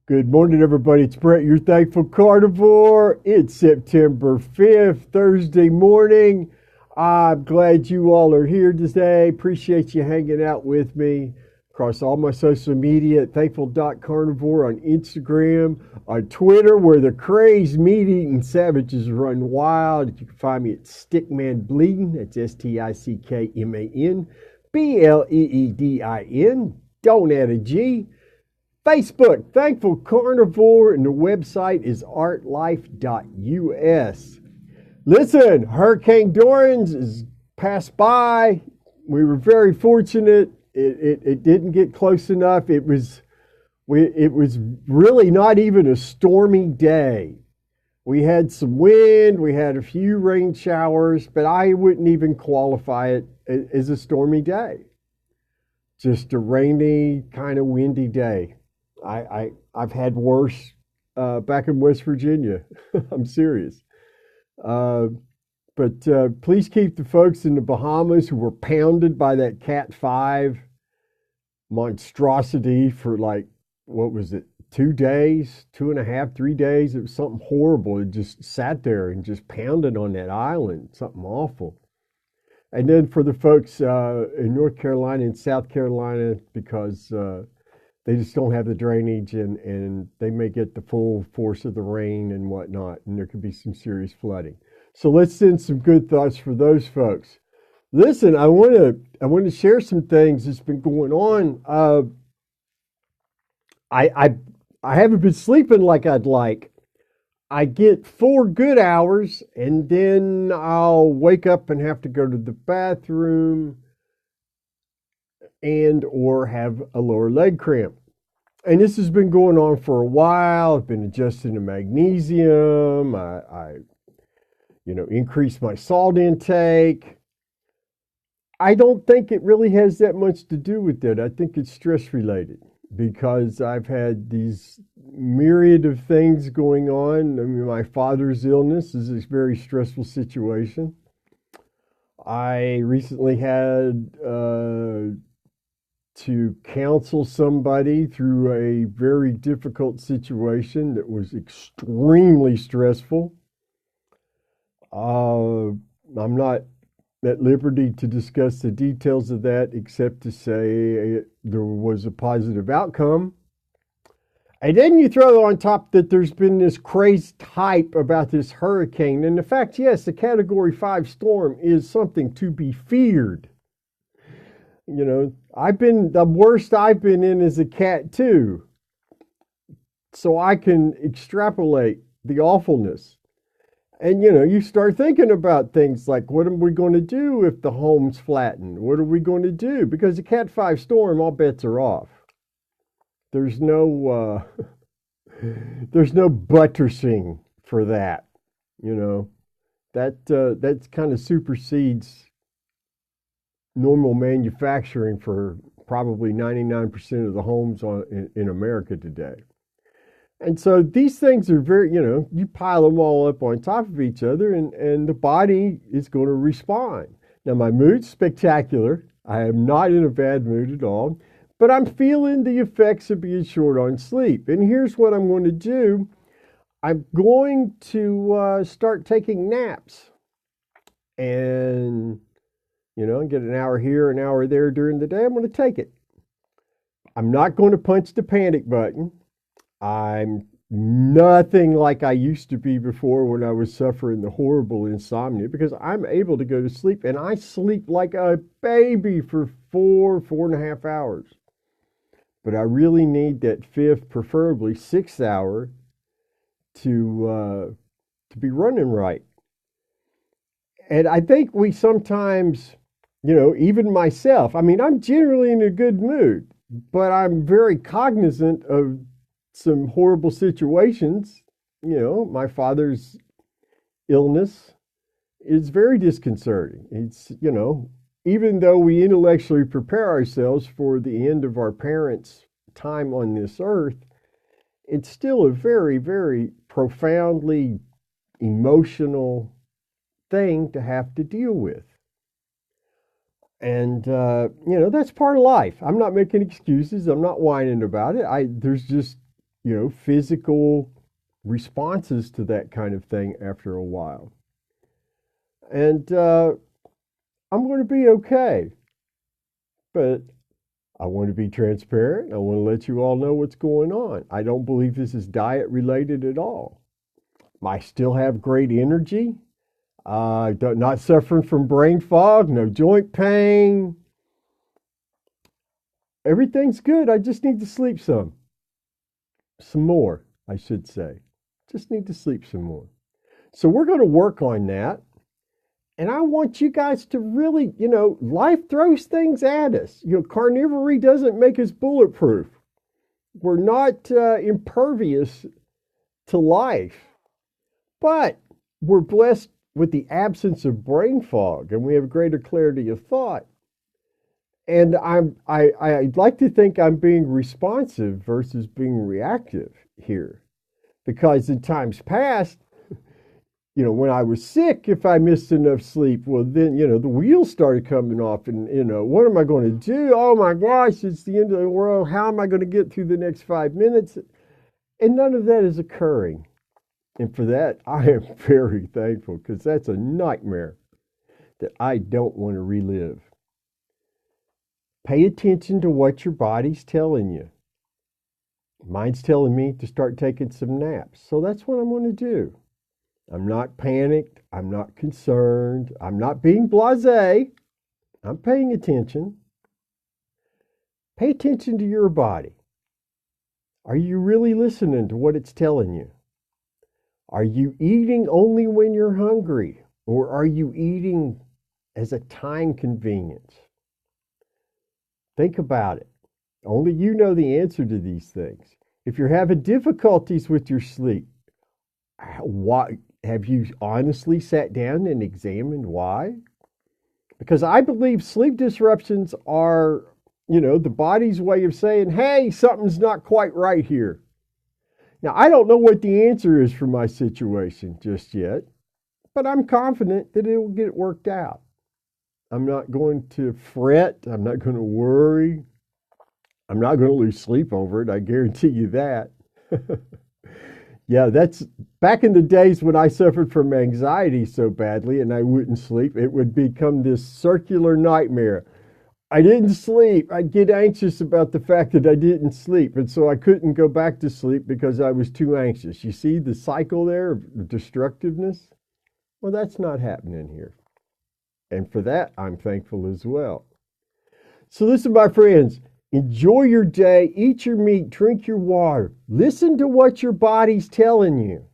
Good morning, everybody. It's Brett, your thankful carnivore. It's September 5th, Thursday morning. I'm glad you all are here today. Appreciate you hanging out with me across all my social media at thankful.carnivore on Instagram, on Twitter, where the crazed meat-eating savages run wild. You can find me at Stickman Bleeding. That's Stickman Bleedin. Don't add a G. Facebook, Thankful Carnivore, and the website is artlife.us. Listen, Hurricane Dorian has passed by. We were very fortunate. It didn't get close enough. It was really not even a stormy day. We had some wind, we had a few rain showers, but I wouldn't even qualify it as a stormy day. Just a rainy, kind of windy day. I've had worse back in West Virginia. I'm serious. But please keep the folks in the Bahamas who were pounded by that Cat 5 monstrosity for like, what was it, 2 days, 2.5, 3 days? It was something horrible. It just sat there and just pounded on that island, something awful. And then for the folks in North Carolina and South Carolina, because they just don't have the drainage and they may get the full force of the rain and whatnot, and there could be some serious flooding. So let's send some good thoughts for those folks. Listen, I want to share some things that's been going on. I haven't been sleeping like I'd like. I get 4 good hours and then I'll wake up and have to go to the bathroom and or have a lower leg cramp. And this has been going on for a while. I've been adjusting the magnesium. I increased my salt intake. I don't think it really has that much to do with it. I think it's stress related because I've had these myriad of things going on. I mean, my father's illness is a very stressful situation. I recently had to counsel somebody through a very difficult situation that was extremely stressful. I'm not at liberty to discuss the details of that except to say there was a positive outcome. And then you throw on top that there's been this crazy hype about this hurricane. And the fact, yes, the Category 5 storm is something to be feared. You know, the worst I've been in is a Cat 2. So I can extrapolate the awfulness. And, you start thinking about things like, what are we going to do if the home's flattened? What are we going to do? Because the Cat 5 storm, all bets are off. There's no buttressing for that. That kind of supersedes normal manufacturing for probably 99% of the homes in America today. And so these things are very, you pile them all up on top of each other and the body is going to respond. Now, my mood's spectacular. I am not in a bad mood at all, but I'm feeling the effects of being short on sleep. And here's what I'm going to do. I'm going to start taking naps and, get an hour here, an hour there during the day. I'm going to take it. I'm not going to punch the panic button. I'm nothing like I used to be before when I was suffering the horrible insomnia because I'm able to go to sleep and I sleep like a baby for 4.5 hours. But I really need that fifth, preferably 6th hour to be running right. And I think we sometimes, even myself, I mean, I'm generally in a good mood, but I'm very cognizant of some horrible situations. My father's illness is very disconcerting. It's, even though we intellectually prepare ourselves for the end of our parents' time on this earth, it's still a very, very profoundly emotional thing to have to deal with. And, that's part of life. I'm not making excuses. I'm not whining about it. There's just physical responses to that kind of thing after a while. And I'm going to be okay. But I want to be transparent. I want to let you all know what's going on. I don't believe this is diet related at all. I still have great energy. Not suffering from brain fog, no joint pain. Everything's good. I just need to sleep some. Some more, I should say. Just need to sleep some more. So we're going to work on that. And I want you guys to really, life throws things at us. Carnivore doesn't make us bulletproof. We're not impervious to life. But we're blessed with the absence of brain fog, and we have greater clarity of thought. And I'd like to think I'm being responsive versus being reactive here. Because in times past, when I was sick, if I missed enough sleep, well, then, the wheels started coming off and, what am I going to do? Oh my gosh, it's the end of the world. How am I going to get through the next 5 minutes? And none of that is occurring. And for that, I am very thankful because that's a nightmare that I don't want to relive. Pay attention to what your body's telling you. Mine's telling me to start taking some naps. So that's what I'm going to do. I'm not panicked. I'm not concerned. I'm not being blasé. I'm paying attention. Pay attention to your body. Are you really listening to what it's telling you? Are you eating only when you're hungry? Or are you eating as a time convenience? Think about it. Only you know the answer to these things. If you're having difficulties with your sleep, why have you honestly sat down and examined why? Because I believe sleep disruptions are, the body's way of saying, hey, something's not quite right here. Now, I don't know what the answer is for my situation just yet, but I'm confident that it will get worked out. I'm not going to fret. I'm not going to worry. I'm not going to lose sleep over it. I guarantee you that. Yeah, that's back in the days when I suffered from anxiety so badly and I wouldn't sleep. It would become this circular nightmare. I didn't sleep. I'd get anxious about the fact that I didn't sleep. And so I couldn't go back to sleep because I was too anxious. You see the cycle there of destructiveness? Well, that's not happening here. And for that, I'm thankful as well. So listen, my friends, enjoy your day, eat your meat, drink your water. Listen to what your body's telling you.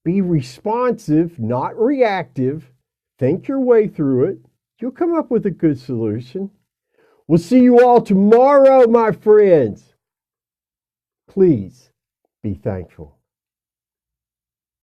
Be responsive, not reactive. Think your way through it. You'll come up with a good solution. We'll see you all tomorrow, my friends. Please be thankful.